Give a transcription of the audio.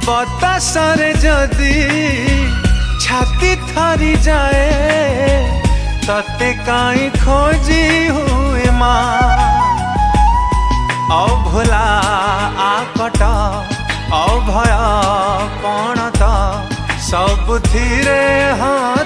बतासरे जदि छाती थरी जाए तते काई खोजी हुए माँ अभोला आकट अभय पणत सबुथिरे हाँ